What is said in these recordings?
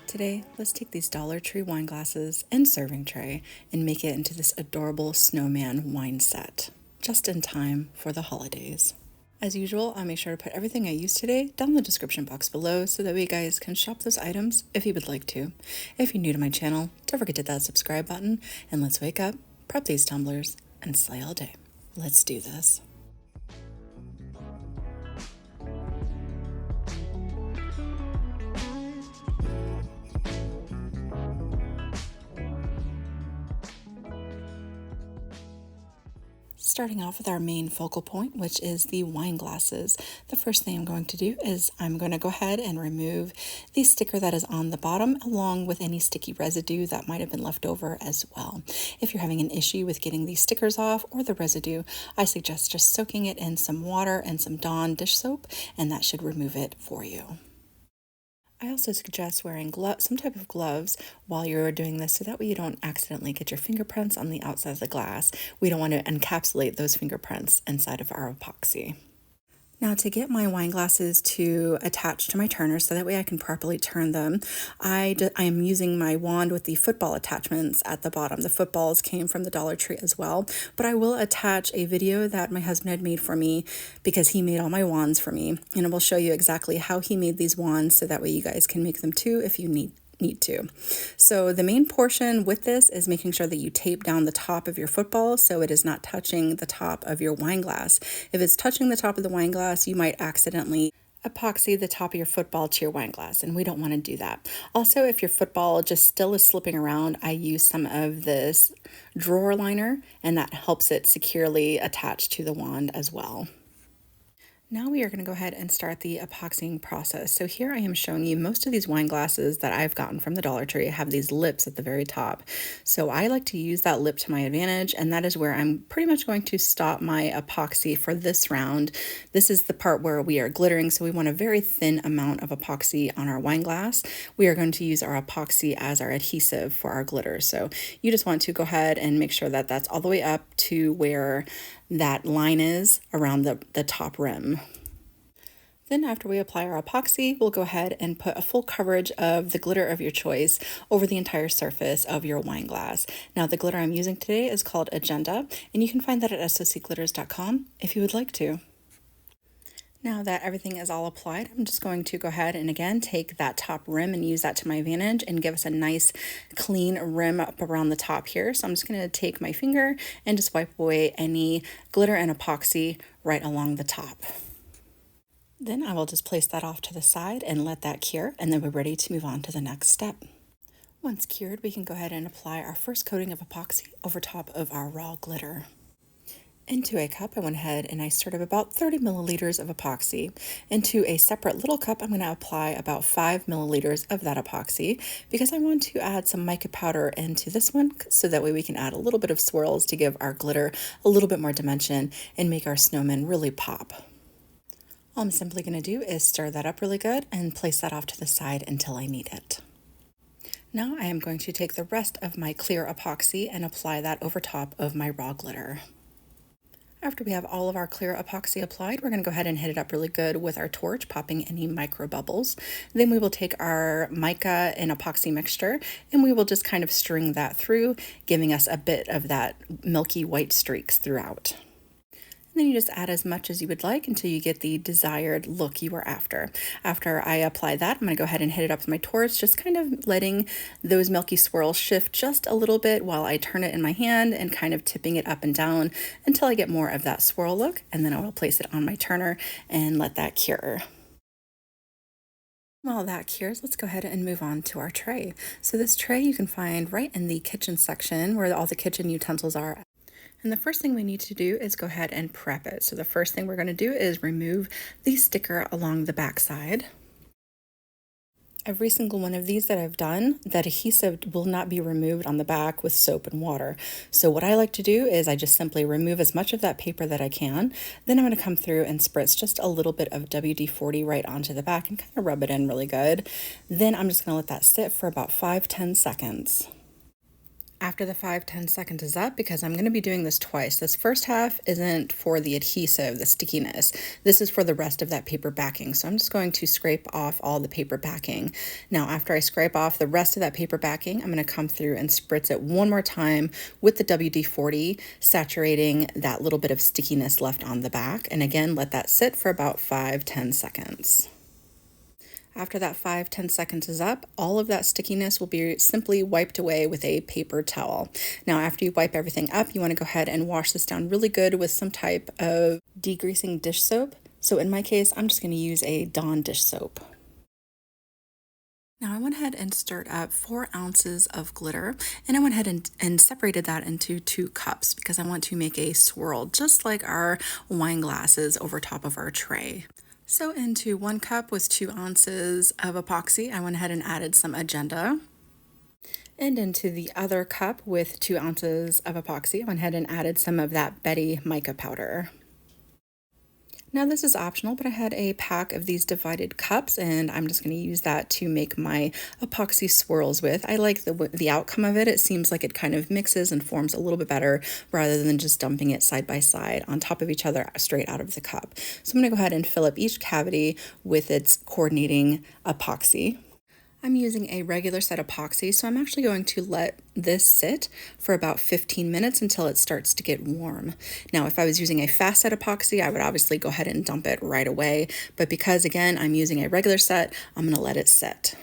Today, let's take these Dollar Tree wine glasses and serving tray and make it into this adorable snowman wine set, just in time for the holidays. As usual, I'll make sure to put everything I used today down in the description box below so that way you guys can shop those items if you would like to. If you're new to my channel, don't forget to hit that subscribe button, and let's wake up, prep these tumblers, and slay all day. Let's do this. Starting off with our main focal point, which is the wine glasses. The first thing I'm going to do is I'm going to go ahead and remove the sticker that is on the bottom, along with any sticky residue that might have been left over as well. If you're having an issue with getting these stickers off or the residue, I suggest just soaking it in some water and some Dawn dish soap, and that should remove it for you. I also suggest wearing some type of gloves while you're doing this so that way you don't accidentally get your fingerprints on the outside of the glass. We don't want to encapsulate those fingerprints inside of our epoxy. Now, to get my wine glasses to attach to my turner so that way I can properly turn them, I am using my wand with the football attachments at the bottom. The footballs came from the Dollar Tree as well, but I will attach a video that my husband had made for me because he made all my wands for me, and it will show you exactly how he made these wands so that way you guys can make them too if you need to. So the main portion with this is making sure that you tape down the top of your football so it is not touching the top of your wine glass. If it's touching the top of the wine glass, you might accidentally epoxy the top of your football to your wine glass, and we don't want to do that. Also, if your football just still is slipping around, I use some of this drawer liner, and that helps it securely attach to the wand as well. Now we are going to go ahead and start the epoxying process. So here I am showing you most of these wine glasses that I've gotten from the Dollar Tree have these lips at the very top. So I like to use that lip to my advantage, and that is where I'm pretty much going to stop my epoxy for this round. This is the part where we are glittering, so we want a very thin amount of epoxy on our wine glass. We are going to use our epoxy as our adhesive for our glitter. So you just want to go ahead and make sure that that's all the way up to where that line is around the top rim. Then after we apply our epoxy, we'll go ahead and put a full coverage of the glitter of your choice over the entire surface of your wine glass. Now the glitter I'm using today is called Agenda, and you can find that at socglitters.com if you would like to. Now that everything is all applied, I'm just going to go ahead and again take that top rim and use that to my advantage and give us a nice clean rim up around the top here. So I'm just going to take my finger and just wipe away any glitter and epoxy right along the top. Then I will just place that off to the side and let that cure, and then we're ready to move on to the next step. Once cured, we can go ahead and apply our first coating of epoxy over top of our raw glitter. Into a cup, I went ahead and I stirred up about 30 milliliters of epoxy. Into a separate little cup, I'm going to apply about 5 milliliters of that epoxy because I want to add some mica powder into this one so that way we can add a little bit of swirls to give our glitter a little bit more dimension and make our snowman really pop. All I'm simply going to do is stir that up really good and place that off to the side until I need it. Now I am going to take the rest of my clear epoxy and apply that over top of my raw glitter. After we have all of our clear epoxy applied, we're going to go ahead and hit it up really good with our torch, popping any micro bubbles. Then we will take our mica and epoxy mixture and we will just kind of string that through, giving us a bit of that milky white streaks throughout. Then you just add as much as you would like until you get the desired look you are after. After I apply that, I'm going to go ahead and hit it up with my torch, just kind of letting those milky swirls shift just a little bit while I turn it in my hand and kind of tipping it up and down until I get more of that swirl look, and then I will place it on my turner and let that cure. While that cures, let's go ahead and move on to our tray. So this tray you can find right in the kitchen section where all the kitchen utensils are. And the first thing we need to do is go ahead and prep it. So the first thing we're going to do is remove the sticker along the back side. Every single one of these that I've done, that adhesive will not be removed on the back with soap and water. So what I like to do is I just simply remove as much of that paper that I can. Then I'm going to come through and spritz just a little bit of WD-40 right onto the back and kind of rub it in really good. Then I'm just going to let that sit for about 5-10 seconds. After the 5-10 seconds is up, because I'm going to be doing this twice. This first half isn't for the adhesive, the stickiness. This is for the rest of that paper backing. So I'm just going to scrape off all the paper backing. Now, after I scrape off the rest of that paper backing, I'm going to come through and spritz it one more time with the WD-40, saturating that little bit of stickiness left on the back. And again, let that sit for about 5-10 seconds. After that 5-10 seconds is up, all of that stickiness will be simply wiped away with a paper towel. Now, after you wipe everything up, you want to go ahead and wash this down really good with some type of degreasing dish soap. So in my case, I'm just going to use a Dawn dish soap. Now I went ahead and stirred up 4 ounces of glitter, and I went ahead and separated that into 2 cups because I want to make a swirl just like our wine glasses over top of our tray. So into 1 cup was 2 ounces of epoxy. I went ahead and added some agenda. And into the other cup with 2 ounces of epoxy, I went ahead and added some of that Betty mica powder. Now this is optional, but I had a pack of these divided cups and I'm just going to use that to make my epoxy swirls with. I like the outcome of it. It seems like it kind of mixes and forms a little bit better rather than just dumping it side by side on top of each other straight out of the cup. So I'm going to go ahead and fill up each cavity with its coordinating epoxy. I'm using a regular set epoxy, so I'm actually going to let this sit for about 15 minutes until it starts to get warm. Now, if I was using a fast set epoxy, I would obviously go ahead and dump it right away, but because again, I'm using a regular set, I'm going to let it sit.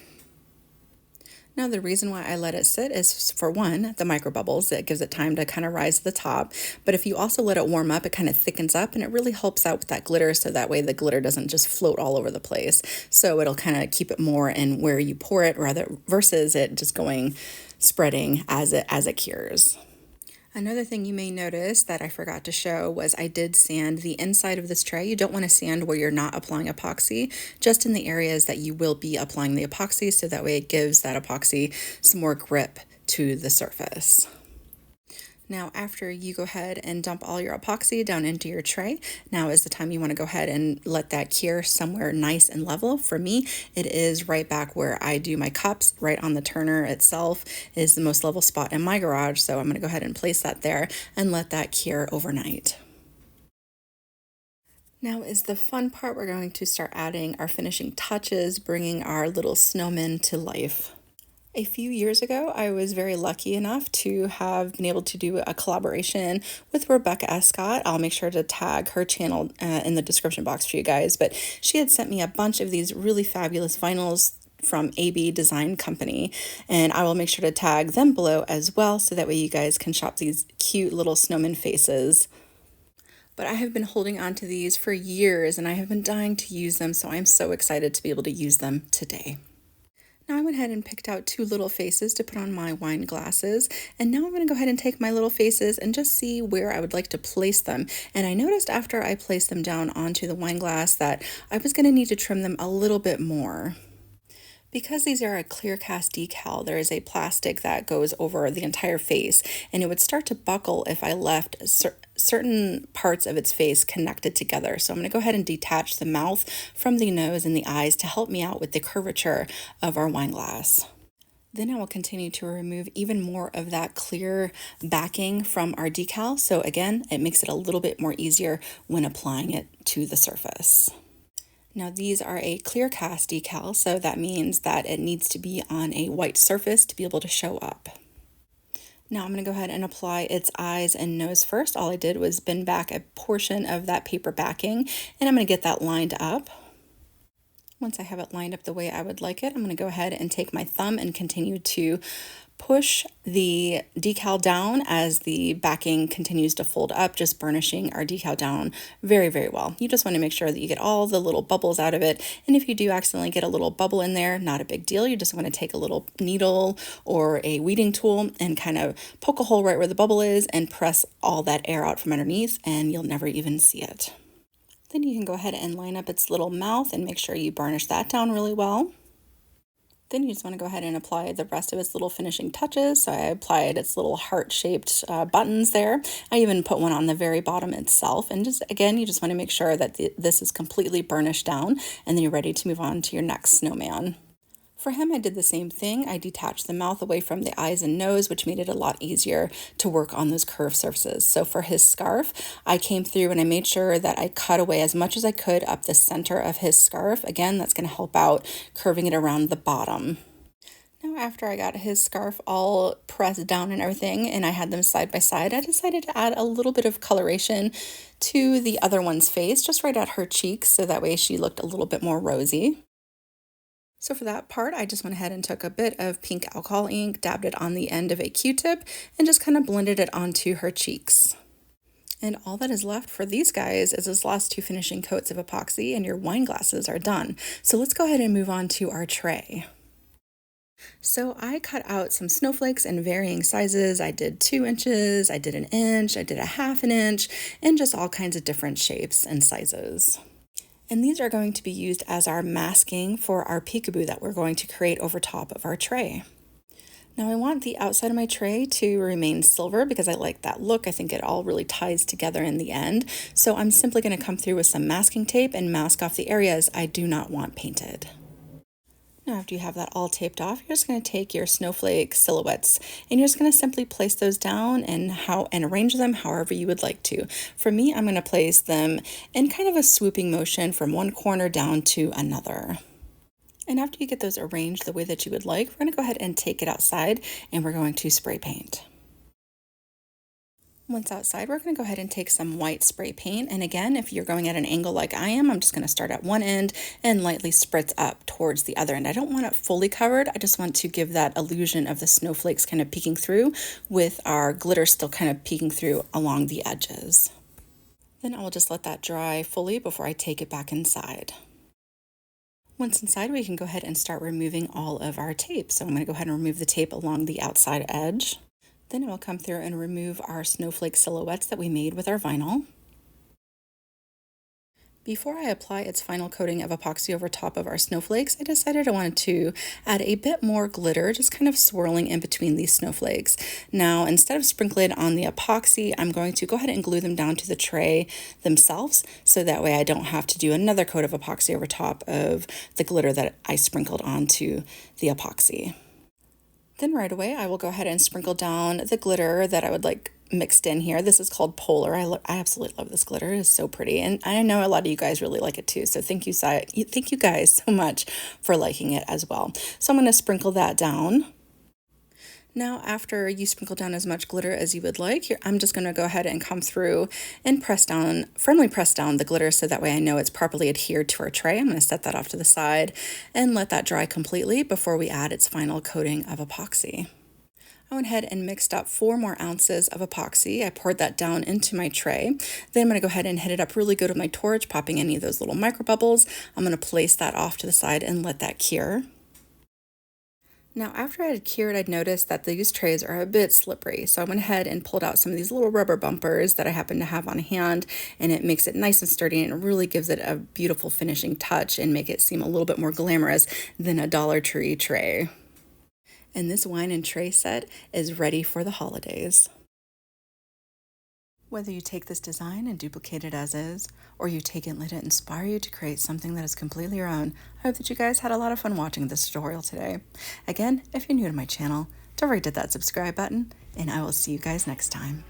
Now, the reason why I let it sit is, for one, the micro bubbles. It gives it time to kind of rise to the top. But if you also let it warm up, it kind of thickens up and it really helps out with that glitter, so that way the glitter doesn't just float all over the place. So it'll kind of keep it more in where you pour it rather versus it just spreading as it cures. Another thing you may notice that I forgot to show was I did sand the inside of this tray. You don't want to sand where you're not applying epoxy, just in the areas that you will be applying the epoxy, so that way it gives that epoxy some more grip to the surface. Now, after you go ahead and dump all your epoxy down into your tray, now is the time you want to go ahead and let that cure somewhere nice and level. For me, it is right back where I do my cups, right on the turner itself is the most level spot in my garage. So I'm going to go ahead and place that there and let that cure overnight. Now is the fun part. We're going to start adding our finishing touches, bringing our little snowman to life. A few years ago, I was very lucky enough to have been able to do a collaboration with Rebecca Escott. I'll make sure to tag her channel in the description box for you guys, but she had sent me a bunch of these really fabulous vinyls from AB Design Company, and I will make sure to tag them below as well, so that way you guys can shop these cute little snowman faces. But I have been holding on to these for years, and I have been dying to use them, so I'm so excited to be able to use them today. Now I went ahead and picked out 2 little faces to put on my wine glasses, and now I'm going to go ahead and take my little faces and just see where I would like to place them. And I noticed after I placed them down onto the wine glass that I was going to need to trim them a little bit more. Because these are a clear cast decal, there is a plastic that goes over the entire face, and it would start to buckle if I left certain parts of its face connected together. So I'm going to go ahead and detach the mouth from the nose and the eyes to help me out with the curvature of our wine glass. Then I will continue to remove even more of that clear backing from our decal. So again, it makes it a little bit more easier when applying it to the surface. Now these are a clear cast decal, so that means that it needs to be on a white surface to be able to show up. Now I'm going to go ahead and apply its eyes and nose first. All I did was bend back a portion of that paper backing, and I'm going to get that lined up. Once I have it lined up the way I would like it, I'm going to go ahead and take my thumb and continue to push the decal down as the backing continues to fold up, just burnishing our decal down very, very well. You just want to make sure that you get all the little bubbles out of it. And if you do accidentally get a little bubble in there, not a big deal. You just want to take a little needle or a weeding tool and kind of poke a hole right where the bubble is and press all that air out from underneath, and you'll never even see it. Then you can go ahead and line up its little mouth and make sure you burnish that down really well. Then you just want to go ahead and apply the rest of its little finishing touches. So I applied its little heart-shaped buttons there. I even put one on the very bottom itself. And just again, you just want to make sure that this is completely burnished down, and then you're ready to move on to your next snowman. For him, I did the same thing. I detached the mouth away from the eyes and nose, which made it a lot easier to work on those curved surfaces. So for his scarf, I came through and I made sure that I cut away as much as I could up the center of his scarf. Again, that's going to help out curving it around the bottom. Now, after I got his scarf all pressed down and everything, and I had them side by side, I decided to add a little bit of coloration to the other one's face, just right at her cheeks, so that way she looked a little bit more rosy. So for that part, I just went ahead and took a bit of pink alcohol ink, dabbed it on the end of a Q-tip, and just kind of blended it onto her cheeks. And all that is left for these guys is those last two finishing coats of epoxy, and your wine glasses are done. So let's go ahead and move on to our tray. So I cut out some snowflakes in varying sizes. I did 2 inches, I did an inch, I did a half an inch, and just all kinds of different shapes and sizes. And these are going to be used as our masking for our peekaboo that we're going to create over top of our tray. Now I want the outside of my tray to remain silver because I like that look. I think it all really ties together in the end. So I'm simply going to come through with some masking tape and mask off the areas I do not want painted. Now, after you have that all taped off, you're just going to take your snowflake silhouettes and you're just going to simply place those down and arrange them however you would like to. For me, I'm going to place them in kind of a swooping motion from one corner down to another. And after you get those arranged the way that you would like, we're going to go ahead and take it outside and we're going to spray paint. Once outside, we're going to go ahead and take some white spray paint. And again, if you're going at an angle like I am, I'm just going to start at one end and lightly spritz up towards the other end. I don't want it fully covered. I just want to give that illusion of the snowflakes kind of peeking through with our glitter still kind of peeking through along the edges. Then I will just let that dry fully before I take it back inside. Once inside, we can go ahead and start removing all of our tape. So I'm going to go ahead and remove the tape along the outside edge. Then I will come through and remove our snowflake silhouettes that we made with our vinyl. Before I apply its final coating of epoxy over top of our snowflakes, I decided I wanted to add a bit more glitter, just kind of swirling in between these snowflakes. Now, instead of sprinkling it on the epoxy, I'm going to go ahead and glue them down to the tray themselves, so that way I don't have to do another coat of epoxy over top of the glitter that I sprinkled onto the epoxy. Then right away, I will go ahead and sprinkle down the glitter that I would like mixed in here. This is called Polar. I absolutely love this glitter. It is so pretty. And I know a lot of you guys really like it too. So thank you guys so much for liking it as well. So I'm going to sprinkle that down. Now, after you sprinkle down as much glitter as you would like, I'm just going to go ahead and come through and firmly press down the glitter so that way I know it's properly adhered to our tray. I'm going to set that off to the side and let that dry completely before we add its final coating of epoxy. I went ahead and mixed up 4 more ounces of epoxy. I poured that down into my tray. Then I'm going to go ahead and hit it up really good with my torch, popping any of those little micro bubbles. I'm going to place that off to the side and let that cure. Now, after I had cured, I'd noticed that these trays are a bit slippery. So I went ahead and pulled out some of these little rubber bumpers that I happen to have on hand, and it makes it nice and sturdy and it really gives it a beautiful finishing touch and make it seem a little bit more glamorous than a Dollar Tree tray. And this wine and tray set is ready for the holidays. Whether you take this design and duplicate it as is, or you take it and let it inspire you to create something that is completely your own, I hope that you guys had a lot of fun watching this tutorial today. Again, if you're new to my channel, don't forget to hit that subscribe button, and I will see you guys next time.